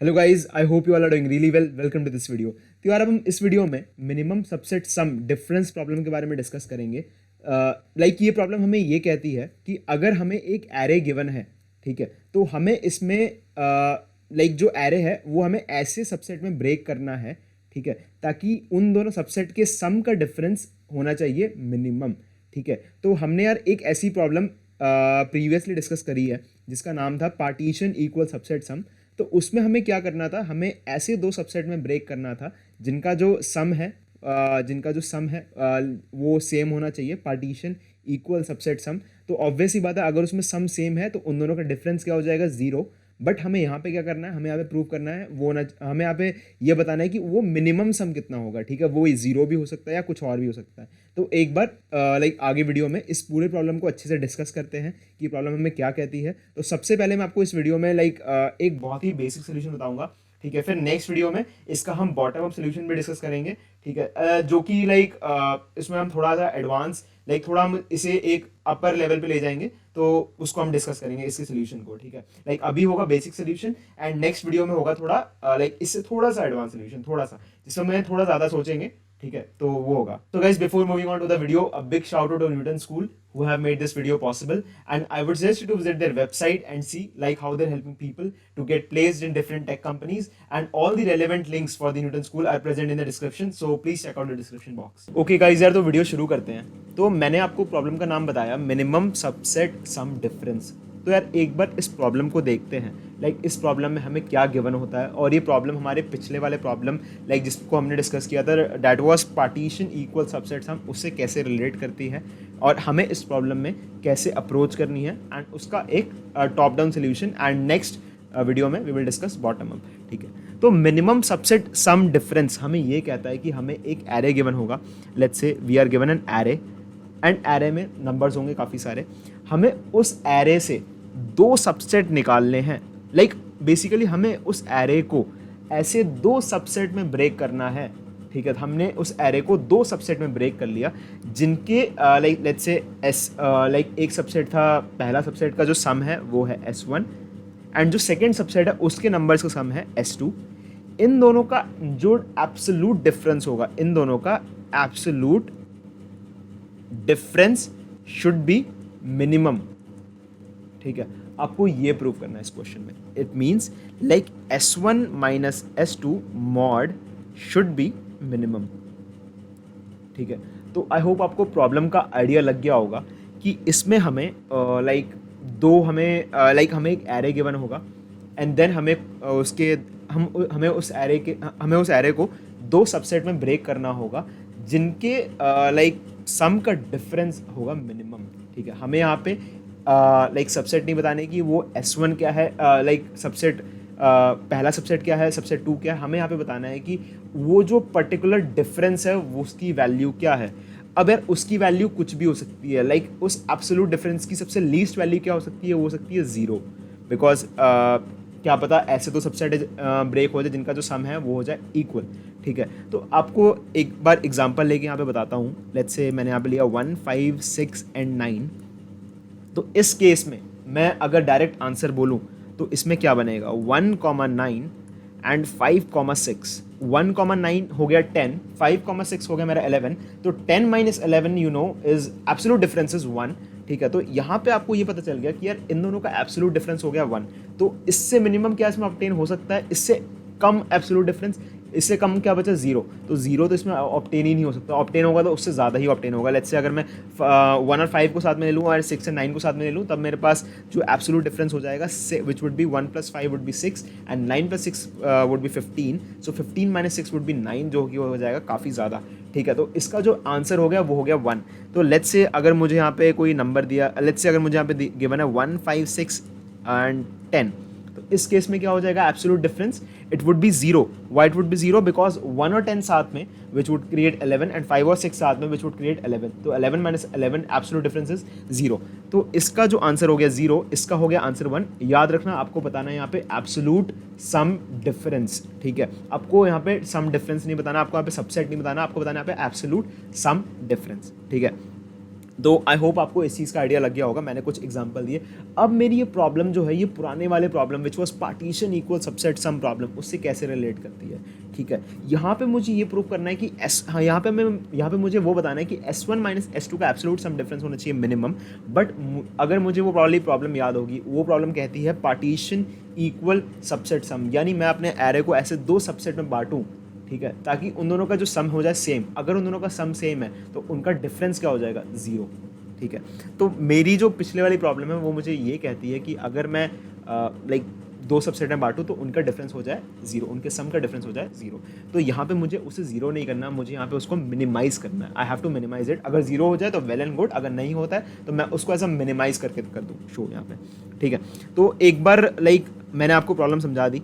Hello guys, I hope you all are doing really well. Welcome to this video. तो यार अब हम इस वीडियो में minimum subset sum difference problem के बारे में डिस्कस करेंगे। ये प्रॉब्लम हमें ये कहती है कि अगर हमें एक एरे गिवन है, ठीक है, तो हमें इसमें जो एरे है वो हमें ऐसे सबसेट में ब्रेक करना है, ठीक है, ताकि उन दोनों सबसेट के सम का डिफरेंस होना चाहिए मिनिमम। ठीक है, तो हमने यार एक ऐसी प्रॉब्लम प्रीवियसली डिस्कस करी है जिसका नाम था पार्टीशन इक्वल सबसेट सम। तो उसमें हमें क्या करना था, हमें ऐसे दो सबसेट में ब्रेक करना था जिनका जो सम है वो सेम होना चाहिए, पार्टीशन इक्वल सबसेट सम। तो ऑब्वियस ही बात है, अगर उसमें सम सेम है तो उन दोनों का डिफरेंस क्या हो जाएगा, जीरो। बट हमें यहाँ पे क्या करना है, हमें यहाँ पे प्रूव करना है वो ना, हमें यहाँ पे ये बताना है कि वो मिनिमम सम कितना होगा। ठीक है, वो जीरो भी हो सकता है या कुछ और भी हो सकता है। तो एक बार आगे वीडियो में इस पूरे प्रॉब्लम को अच्छे से डिस्कस करते हैं कि प्रॉब्लम हमें क्या कहती है। तो सबसे पहले मैं आपको इस वीडियो में एक बहुत ही बेसिक सोल्यूशन बताऊंगा, ठीक है। फिर नेक्स्ट वीडियो में इसका हम बॉटम अप सोल्यूशन भी डिस्कस करेंगे, ठीक है, जो कि इसमें हम थोड़ा सा एडवांस थोड़ा हम इसे एक अपर लेवल पे ले जाएंगे, तो उसको हम डिस्कस करेंगे इसके सोल्यूशन को। ठीक है, अभी होगा basic solution and next video में होगा थोड़ा इससे थोड़ा सा एडवांस सोल्यूशन, थोड़ा सा जिसमें थोड़ा ज्यादा सोचेंगे। ठीक है, तो वो होगा। तो guys, before moving on to the video, a big shout out to Newton School who have made this video possible, and I would suggest you to visit their website and see how they're helping people to get placed in different tech companies, and all the relevant links for the Newton School are present in the description, so please check out the description box. Okay guys, यार तो video शुरू करते हैं। तो मैंने आपको problem का नाम बताया मिनिमम सबसेट सम डिफरेंस। तो यार एक बार इस प्रॉब्लम को देखते हैं, इस प्रॉब्लम में हमें क्या गिवन होता है, और ये प्रॉब्लम हमारे पिछले वाले प्रॉब्लम जिसको हमने डिस्कस किया था, that was partition equal subsets, हम उससे कैसे रिलेट करती है और हमें इस प्रॉब्लम में कैसे अप्रोच करनी है, एंड उसका एक top down solution. And next video में we will discuss bottom up. ठीक है, तो मिनिमम सबसेट सम डिफरेंस हमें ये कहता है कि हमें एक एरे गिवन होगा। Let's say we are given an array, and array में नंबर्स होंगे काफ़ी सारे। हमें उस एरे से दो सबसेट निकालने हैं। बेसिकली हमें उस एरे को ऐसे दो सबसेट में ब्रेक करना है। ठीक है, हमने उस एरे को दो सबसेट में ब्रेक कर लिया जिनके लेट्स से एक सबसेट था, पहला सबसेट का जो सम है वो है S1, एंड जो सेकेंड सबसेट है उसके नंबर्स का सम है S2। इन दोनों का जो एब्सोल्यूट डिफरेंस होगा, इन दोनों का absolute difference should be minimum. ठीक है, आपको ये प्रूव करना है इस क्वेश्चन में। It means S1 minus S2 mod should be minimum. ठीक है, तो आई होप आपको प्रॉब्लम का आइडिया लग गया होगा कि इसमें हमें हमें एक एरे गिवन होगा, एंड देन हमें उस एरे को दो सबसेट में ब्रेक करना होगा जिनके सम का डिफरेंस होगा मिनिमम। ठीक है, हमें यहाँ पे सबसेट नहीं बताने कि वो S1 क्या है, सबसेट पहला सबसेट क्या है, सबसेट 2 क्या है। हमें यहाँ पे बताना है कि वो जो पर्टिकुलर डिफरेंस है वो उसकी वैल्यू क्या है। अब यार उसकी वैल्यू कुछ भी हो सकती है, उस एब्सोल्यूट डिफरेंस की सबसे लीस्ट वैल्यू क्या हो सकती है, वो हो सकती है ज़ीरो। बिकॉज क्या पता ऐसे तो सबसेट ब्रेक हो जाए जिनका जो सम है वो हो जाए इक्वल। ठीक है, तो आपको एक बार एग्जांपल लेके यहाँ पे बताता हूँ। लेट्स से मैंने यहाँ पे लिया 1, 5, 6 एंड 9। तो इस केस में मैं अगर डायरेक्ट आंसर बोलूँ तो इसमें क्या बनेगा, 1,9 एंड 5,6। 1,9 हो गया 10, 5,6 हो गया मेरा 11। तो 10 minus 11 you know is absolute difference is 1। ठीक है, तो यहाँ पे आपको ये पता चल गया कि यार इन दोनों का एब्सोल्यूट डिफरेंस हो गया 1। तो इससे मिनिमम क्या इसमें ऑब्टेन हो सकता है, इससे कम एब्सोल्यूट डिफरेंस, इससे कम क्या बचा, जीरो। तो जीरो तो इसमें ऑब्टेन ही नहीं हो सकता। ऑब्टेन होगा तो उससे ज़्यादा ही ऑब्टेन होगा। लेट्स से अगर मैं 1 और 5 को साथ में ले लूँ और 6 एंड 9 को साथ में ले लूँ, तब मेरे पास जो एब्सोल्यूट डिफरेंस हो जाएगा विच would B 1 + 5 would be 6 and 9 + 6 would be 15। So 15 - 6 would be 9, जो कि हो जाएगा काफ़ी ज़्यादा। ठीक है, तो इसका जो आंसर हो गया वो हो गया 1। तो लेट्स से अगर मुझे यहाँ पे कोई नंबर दिया, लेट्स से अगर मुझे यहाँ पे गिवन है 1, 5, 6 एंड 10, तो इस केस में क्या हो जाएगा, absolute difference it would be zero. Why it would be zero, because 1 और 10 साथ में विच वुड क्रिएट 11 एंड 5 और 6 साथ में विच वुड क्रिएट 11। तो 11 minus 11 absolute difference is zero. तो इसका जो आंसर हो गया जीरो, इसका हो गया आंसर 1। याद रखना, आपको बताना है यहाँ पे एब्सोल्यूट सम डिफरेंस। ठीक है, आपको यहाँ पे सम डिफरेंस नहीं बताना, आपको यहाँ पे सबसेट नहीं बताना, आपको बताना है यहाँ पे एब्सोल्यूट सम डिफरेंस। ठीक है, तो आई होप आपको इस चीज़ का आइडिया लग गया होगा, मैंने कुछ एग्जांपल दिए। अब मेरी ये प्रॉब्लम जो है, ये पुराने वाले problem which was partition equal subset sum problem, उससे कैसे रिलेट करती है। ठीक है, यहाँ पे मुझे ये प्रूव करना है कि यहाँ पे मुझे वो बताना है कि S1 माइनस S2 का एब्सोल्यूट सम डिफरेंस होना चाहिए मिनिमम। बट अगर मुझे वो प्रॉब्लम याद होगी, वो प्रॉब्लम कहती है पार्टीशन इक्वल सबसेट सम, यानी मैं अपने एरे को ऐसे दो सबसेट में बांटूँ, ठीक है, ताकि उन दोनों का जो सम हो जाए सेम। अगर उन दोनों का सम सेम है तो उनका डिफरेंस क्या हो जाएगा, ज़ीरो। ठीक है, तो मेरी जो पिछले वाली प्रॉब्लम है वो मुझे ये कहती है कि अगर मैं लाइक दो सबसेट में बांटूँ तो उनका डिफरेंस हो जाए ज़ीरो, उनके सम का डिफरेंस हो जाए ज़ीरो। तो यहाँ पे मुझे उसे ज़ीरो नहीं करना, मुझे यहाँ पे उसको मिनिमाइज़ करना है। I have to minimise it. अगर ज़ीरो हो जाए तो वेल एंड गुड, अगर नहीं होता है तो मैं उसको ऐसा मिनिमाइज़ करके कर दूँ शो यहाँ पे। ठीक है, तो एक बार मैंने आपको प्रॉब्लम समझा दी।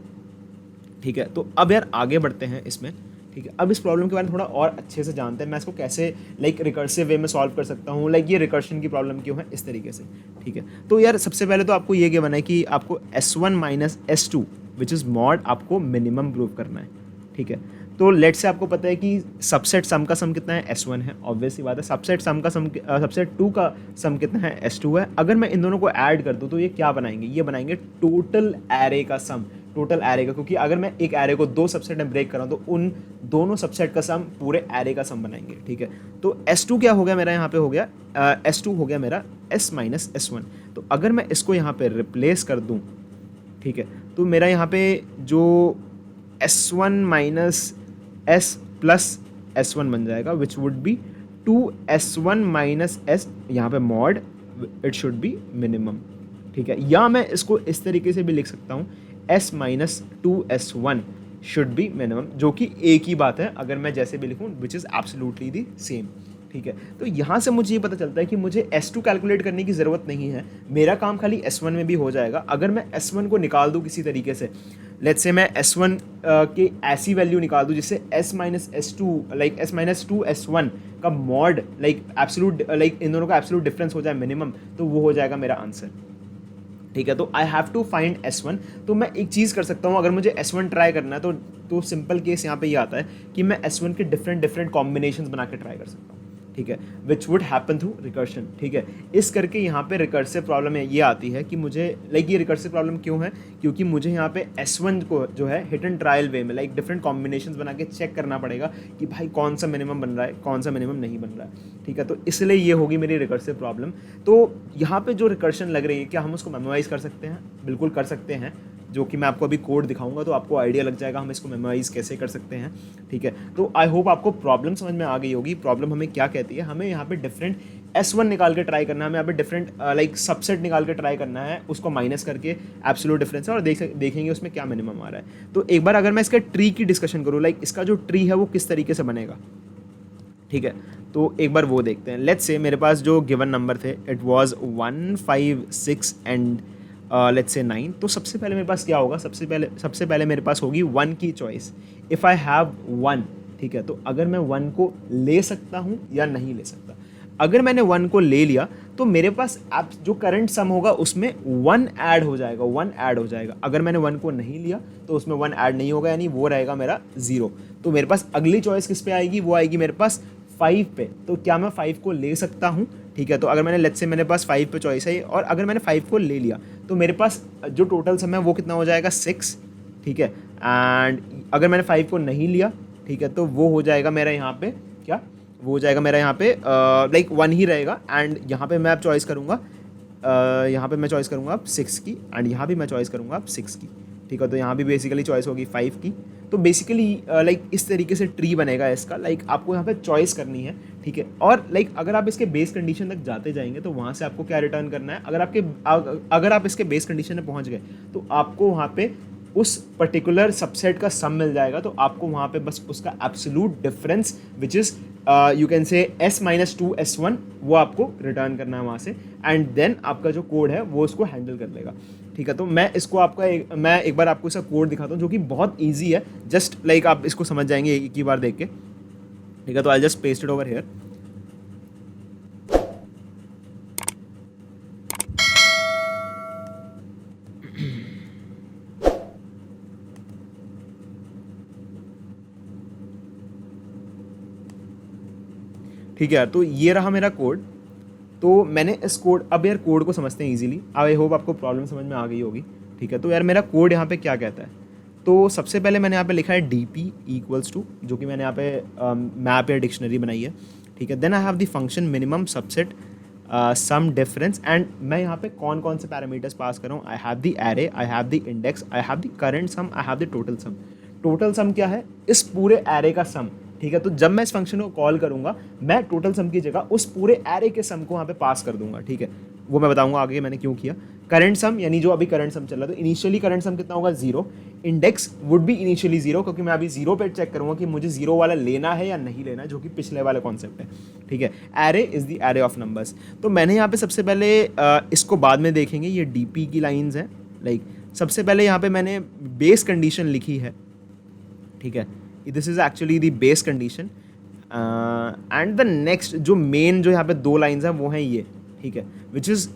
ठीक है, तो अब यार आगे बढ़ते हैं इसमें। ठीक है, अब इस प्रॉब्लम के बारे में थोड़ा और अच्छे से जानते हैं, मैं इसको कैसे रिकर्सिव वे में सॉल्व कर सकता हूँ, ये रिकर्शन की प्रॉब्लम क्यों है, इस तरीके से। ठीक है, तो यार सबसे पहले तो आपको ये गिवन है कि आपको S1 minus S2 which is mod आपको मिनिमम प्रूव करना है। ठीक है, तो लेट से आपको पता है कि सबसेट सम का सम कितना है, S1 है, ऑब्वियस सी बात है। सबसेट 2 का सम कितना है, S2 है। अगर मैं इन दोनों को ऐड कर दूँ तो ये क्या बनाएंगे, ये बनाएंगे टोटल एरे का सम, टोटल एरे का, क्योंकि अगर मैं एक एरे को दो सबसेट में ब्रेक कर रहा हूँ तो उन दोनों सबसेट का सम पूरे एरे का सम बनाएंगे। ठीक है, तो S2 क्या हो गया मेरा, यहाँ पे हो गया S2 हो गया मेरा S माइनस S1। तो अगर मैं इसको यहाँ पे रिप्लेस कर दूँ, ठीक है, तो मेरा यहाँ पे जो S1 minus S plus S1 बन जाएगा, विच would B 2S1 minus S, यहाँ पे mod it should be minimum. ठीक है, या मैं इसको इस तरीके से भी लिख सकता हूँ, S minus 2S1 should be minimum, जो कि एक ही बात है अगर मैं जैसे भी लिखूँ, which is absolutely the same. ठीक है, तो यहाँ से मुझे ये पता चलता है कि मुझे S2 कैलकुलेट करने की ज़रूरत नहीं है, मेरा काम खाली S1 में भी हो जाएगा। अगर मैं S1 को निकाल दूँ किसी तरीके से, लेट्स से मैं S1 के ऐसी वैल्यू निकाल दूँ जिससे S minus S2 S minus 2S1 का मॉड एब्सोल्यूट इन दोनों का एब्सोल्यूट डिफरेंस हो जाए मिनिमम, तो वो हो जाएगा मेरा आंसर। ठीक है, तो आई हैव टू फाइंड S1। तो मैं एक चीज़ कर सकता हूँ, अगर मुझे S1 ट्राई करना है तो सिंपल केस यहाँ पे ये आता है कि मैं S1 के डिफरेंट कॉम्बिनेशंस बना के ट्राई कर सकता हूँ। ठीक है, which would happen through recursion. ठीक है, इस करके यहाँ पे रिकर्सिव प्रॉब्लम ये आती है कि मुझे ये रिकर्सिव प्रॉब्लम क्यों है, क्योंकि मुझे यहाँ पे S1 को जो है हिट एंड ट्रायल वे में डिफरेंट कॉम्बिनेशंस बना के चेक करना पड़ेगा कि भाई कौन सा मिनिमम बन रहा है, कौन सा मिनिमम नहीं बन रहा है। ठीक है, तो इसलिए ये होगी मेरी रिकर्सिव प्रॉब्लम। तो यहाँ पे जो रिकर्शन लग रही है, क्या हम उसको मेमोराइज़ कर सकते हैं, बिल्कुल कर सकते हैं, जो कि मैं आपको अभी कोड दिखाऊंगा तो आपको आइडिया लग जाएगा हम इसको मेमोराइज कैसे कर सकते हैं। ठीक है, तो आई होप आपको प्रॉब्लम समझ में आ गई होगी। प्रॉब्लम हमें क्या कहती है, हमें यहाँ पे डिफरेंट S1 निकाल के ट्राई करना है, हमें यहाँ पे डिफरेंट सबसेट निकाल के ट्राई करना है, उसको माइनस करके एब्सोल्यूट डिफरेंस है और देखेंगे उसमें क्या मिनिमम आ रहा है। तो एक बार अगर मैं इसका ट्री की डिस्कशन करूँ, इसका जो ट्री है वो किस तरीके से बनेगा। ठीक है, तो एक बार वो देखते हैं। लेट्स से मेरे पास जो गिवन नंबर थे it was 1, 5, 6 and let's say 9। तो सबसे पहले मेरे पास क्या होगा, सबसे पहले मेरे पास होगी 1 की चॉइस। इफ़ आई हैव 1, ठीक है, तो अगर मैं 1 को ले सकता हूँ या नहीं ले सकता। अगर मैंने 1 को ले लिया तो मेरे पास आप जो करंट सम होगा उसमें 1 ऐड हो जाएगा, 1 ऐड हो जाएगा। अगर मैंने 1 को नहीं लिया तो उसमें 1 ऐड नहीं होगा, यानी वो रहेगा मेरा 0। तो मेरे पास अगली चॉइस किस पे आएगी, वो आएगी मेरे पास 5 पे। तो क्या मैं 5 को ले सकता हूँ। ठीक है, तो अगर मैंने लेट्स से मेरे पास 5 पे चॉइस है और अगर मैंने 5 को ले लिया तो मेरे पास जो टोटल सम है वो कितना हो जाएगा, 6। ठीक है, एंड अगर मैंने 5 को नहीं लिया, ठीक है, तो वो हो जाएगा मेरा यहाँ पे क्या, वो हो जाएगा मेरा यहाँ पे 1 ही रहेगा। एंड यहाँ पे मैं अब चॉइस करूँगा, यहाँ पे मैं चॉइस करूँगा अब 6 की, एंड यहाँ भी मैं चॉइस करूँगा अब 6 की। ठीक है, तो यहाँ भी बेसिकली चॉइस होगी 5 की। तो बेसिकली इस तरीके से ट्री बनेगा इसका, आपको यहाँ पे चॉइस करनी है। ठीक है, और अगर आप इसके बेस कंडीशन तक जाते जाएंगे तो वहाँ से आपको क्या रिटर्न करना है। अगर आप इसके बेस कंडीशन में पहुँच गए तो आपको वहाँ पे उस पर्टिकुलर सबसेट का सम मिल जाएगा। तो आपको वहाँ पे बस उसका absolute difference which is you can say S minus 2S1 वो आपको रिटर्न करना है वहाँ से, एंड देन आपका जो कोड है वो उसको हैंडल कर लेगा। ठीक है, तो मैं इसको मैं एक बार आपको इसका कोड दिखाता हूँ जो कि बहुत ईजी है। जस्ट आप इसको समझ जाएंगे एक ही बार देख के। ठीक है, तो I just paste it over here. ठीक है, तो ये रहा मेरा कोड। तो मैंने इस कोड, अब यार कोड को समझते हैं इजीली, आई होप आपको प्रॉब्लम समझ में आ गई होगी, ठीक है। तो यार मेरा कोड यहाँ पे क्या कहता है, तो सबसे पहले मैंने यहाँ पे लिखा है डी पी इक्वल्स टू, जो कि मैंने यहाँ पे मैप या डिक्शनरी बनाई है, ठीक है। Then I have the function minimum subset sum difference, and मैं यहाँ पे कौन कौन से पैरामीटर्स पास कर रहा हूँ, आई have the array, I have the index, I have the current some, I have the total sum. Total sum क्या है, इस पूरे एरे का सम, ठीक है। तो जब मैं इस फंक्शन को कॉल करूँगा, मैं टोटल सम की जगह उस पूरे एरे के सम को यहाँ पे पास कर दूंगा, ठीक है। वो मैं बताऊंगा आगे मैंने क्यों किया। करंट सम यानी जो अभी करंट सम चल रहा है, तो इनिशियली करंट सम कितना होगा, 0। इंडेक्स वुड बी इनिशियली 0, क्योंकि मैं अभी 0 पे चेक करूंगा कि मुझे 0 वाला लेना है या नहीं लेना, जो कि पिछले वाला कॉन्सेप्ट है, ठीक है। Array is the array of numbers. तो मैंने यहाँ पे सबसे पहले इसको बाद में देखेंगे, ये डीपी की लाइंस हैं, लाइक सबसे पहले यहाँ पे मैंने बेस कंडीशन लिखी है, ठीक है। This is actually the base condition, and the next जो मेन जो यहाँ पे 2 लाइंस हैं वो हैं ये, ठीक है, विच इज़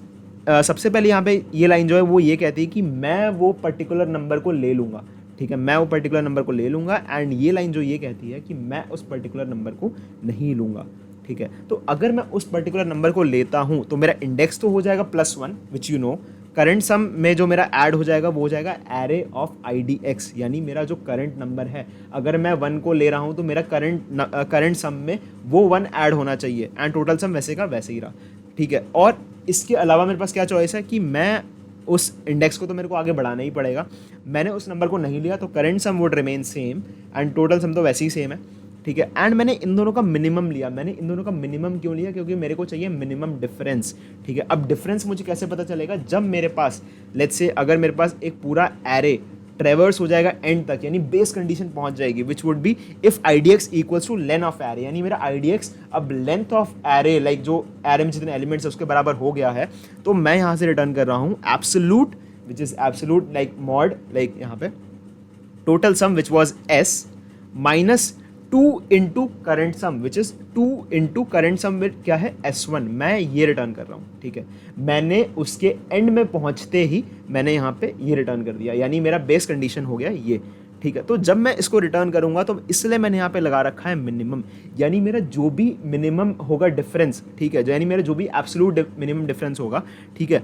सबसे पहले यहाँ पे ये लाइन जो है वो ये कहती है कि मैं वो पर्टिकुलर नंबर को ले लूँगा, ठीक है, मैं वो पर्टिकुलर नंबर को ले लूँगा, एंड ये लाइन जो ये कहती है कि मैं उस पर्टिकुलर नंबर को नहीं लूँगा, ठीक है। तो अगर मैं उस पर्टिकुलर नंबर को लेता हूँ तो मेरा इंडेक्स तो हो जाएगा +1, विच यू नो। करंट सम में जो मेरा ऐड हो जाएगा वो हो जाएगा एरे ऑफ IDX, यानी मेरा जो करंट नंबर है, अगर मैं 1 को ले रहा हूँ तो मेरा करंट सम में वो 1 ऐड होना चाहिए, एंड टोटल सम वैसे का वैसे ही रहा, ठीक है। और इसके अलावा मेरे पास क्या चॉइस है कि मैं उस इंडेक्स को तो मेरे को आगे बढ़ाना ही पड़ेगा, मैंने उस नंबर को नहीं लिया तो current some would remain same and total sum तो वैसे ही सेम है, ठीक है। एंड मैंने इन दोनों का मिनिमम लिया। मैंने इन दोनों का मिनिमम क्यों लिया, क्योंकि मेरे को चाहिए मिनिमम डिफरेंस, ठीक है। अब डिफरेंस मुझे कैसे पता चलेगा, जब मेरे पास लेट्स से अगर मेरे पास एक पूरा एरे ट्रेवर्स हो जाएगा एंड तक, यानी बेस कंडीशन पहुंच जाएगी, which would be if IDX equals to length of array, यानी मेरा IDX अब लेंथ ऑफ एरे, लाइक जो एरे में जितने एलिमेंट्स है उसके बराबर हो गया है, तो मैं यहाँ से रिटर्न कर रहा हूँ absolute, which is absolute like mod, like यहाँ पे total sum which was S minus 2 into current sum which is 2 into current sum which क्या है S1, मैं ये रिटर्न कर रहा हूँ, ठीक है। मैंने उसके एंड में पहुँचते ही मैंने यहाँ पे ये रिटर्न कर दिया, यानी मेरा बेस कंडीशन हो गया ये, ठीक है। तो जब मैं इसको रिटर्न करूँगा तो इसलिए मैंने यहाँ पे लगा रखा है मिनिमम, यानी मेरा जो भी मिनिमम होगा डिफरेंस, ठीक है, यानी मेरा जो भी एब्सोल्यूट मिनिमम डिफरेंस होगा, ठीक है,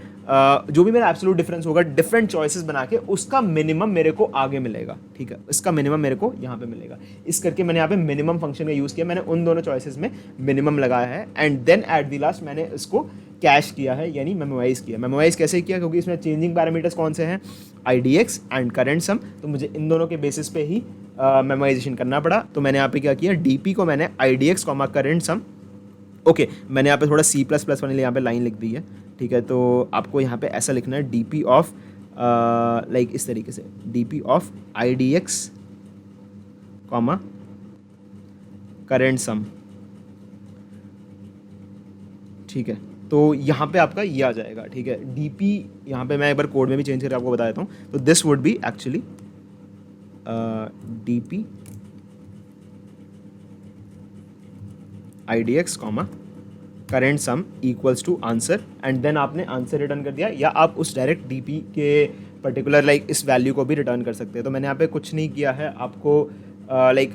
जो भी मेरा एब्सोल्यूट डिफरेंस होगा डिफरेंट चॉइसेस बना के उसका मिनिमम मेरे को आगे मिलेगा, ठीक है, इसका मिनिमम मेरे को यहाँ पे मिलेगा। इस करके मैंने यहाँ पे मिनिमम फंक्शन का यूज़ किया, मैंने उन दोनों चॉइसेस में मिनिमम लगाया है, and then at the last मैंने इसको कैश किया है, यानी मेमोराइज किया। मेमोराइज कैसे किया, क्योंकि इसमें चेंजिंग पैरामीटर्स कौन से हैं, IDX एंड करंट सम, तो मुझे इन दोनों के बेसिस पे ही मेमोराइजेशन करना पड़ा। तो मैंने यहाँ पे क्या किया, DP को मैंने IDX करंट सम, ओके, मैंने यहाँ पे थोड़ा C++ वाले यहाँ पे लाइन लिख दी है, ठीक है। तो आपको यहाँ पे ऐसा लिखना है DP ऑफ लाइक इस तरीके से, DP ऑफ IDX करंट सम, ठीक है। तो यहाँ पे आपका ये आ जाएगा, ठीक है। DP यहाँ पे मैं एक बार कोड में भी चेंज करके आपको बता देता हूँ, तो this would be actually DP IDX current sum equals to answer, and then आपने आंसर रिटर्न कर दिया, या आप उस डायरेक्ट DP के पर्टिकुलर लाइक इस वैल्यू को भी रिटर्न कर सकते हैं। तो मैंने यहाँ पे कुछ नहीं किया है, आपको लाइक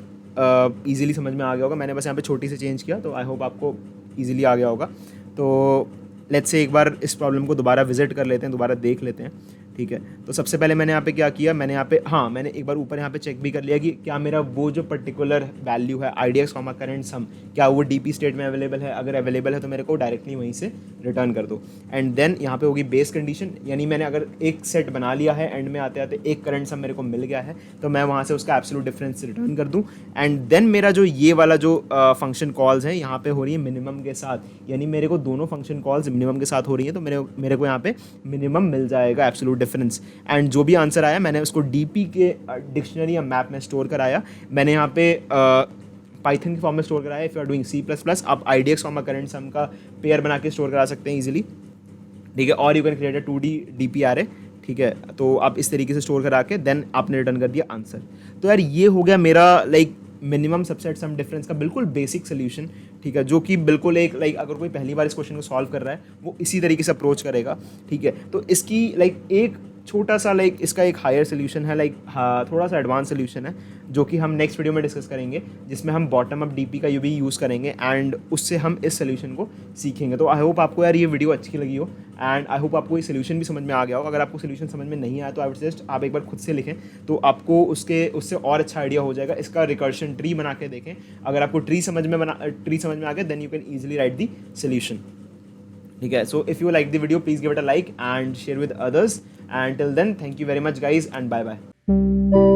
ईजिली समझ में आ गया होगा, मैंने बस यहाँ पे छोटी से चेंज किया, तो आई होप आपको ईजिली आ गया होगा। तो लेट्स से एक बार इस प्रॉब्लम को दोबारा विजिट कर लेते हैं, दोबारा देख लेते हैं, ठीक है। तो सबसे पहले मैंने यहाँ पे क्या किया, मैंने यहाँ पे मैंने एक बार ऊपर यहाँ पे चेक भी कर लिया कि क्या मेरा वो जो पर्टिकुलर वैल्यू है IDX करंट सम, क्या वो DP स्टेट में अवेलेबल है, अगर अवेलेबल है तो मेरे को डायरेक्टली वहीं से रिटर्न कर दो। एंड देन यहाँ पे होगी बेस कंडीशन, यानी मैंने अगर एक सेट बना लिया है, एंड में आते आते एक करंट सम मेरे को मिल गया है, तो मैं वहाँ से उसका एब्सोल्यूट डिफरेंस रिटर्न कर दूँ। एंड देन मेरा जो ये वाला जो फंक्शन कॉल्स है यहाँ पे हो रही है मिनिमम के साथ, यानी मेरे को दोनों फंक्शन कॉल्स मिनिमम के साथ हो रही है, तो मेरे को यहाँ पे मिनिमम मिल जाएगा एब्सोल्यूट डिफरेंस। एंड जो भी आंसर आया मैंने उसको DP के डिक्शनरी या मैप में स्टोर कराया, मैंने यहाँ पे पाइथन के फॉर्म में स्टोर कराया। If you are doing C++, आप IDX करंट सम का पेयर बना के स्टोर करा सकते हैं इजीली, ठीक है। और you can create a 2D DP array, ठीक है। तो आप इस तरीके से स्टोर करा के देन आपने रिटर्न कर दिया आंसर। तो यार ये हो गया मेरा like minimum subset sum difference का बिल्कुल बेसिक सोल्यूशन, ठीक है, जो कि बिल्कुल एक लाइक अगर कोई पहली बार इस क्वेश्चन को सॉल्व कर रहा है वो इसी तरीके से अप्रोच करेगा, ठीक है। तो इसकी लाइक एक छोटा सा लाइक इसका एक हायर सोल्यूशन है, लाइक हाँ थोड़ा सा एडवांस सोल्यूशन है जो कि हम नेक्स्ट वीडियो में डिस्कस करेंगे, जिसमें हम बॉटम अप डीपी का भी यूज़ करेंगे एंड उससे हम इस सोल्यूशन को सीखेंगे। तो आई होप आपको यार ये वीडियो अच्छी लगी हो एंड आई होप आपको ये सोल्यूशन भी समझ में आ गया हो। अगर आपको सोल्यूशन समझ में नहीं आया तो आई वुड सजेस्ट आप एक बार खुद से लिखें, तो आपको उससे और अच्छा आइडिया हो जाएगा। इसका रिकर्शन ट्री बना के देखें, अगर आपको ट्री समझ में आ गया then you can easily write the solution. ठीक है, so if you like the video please give it a like and share with others, and till then thank you very much guys and bye bye।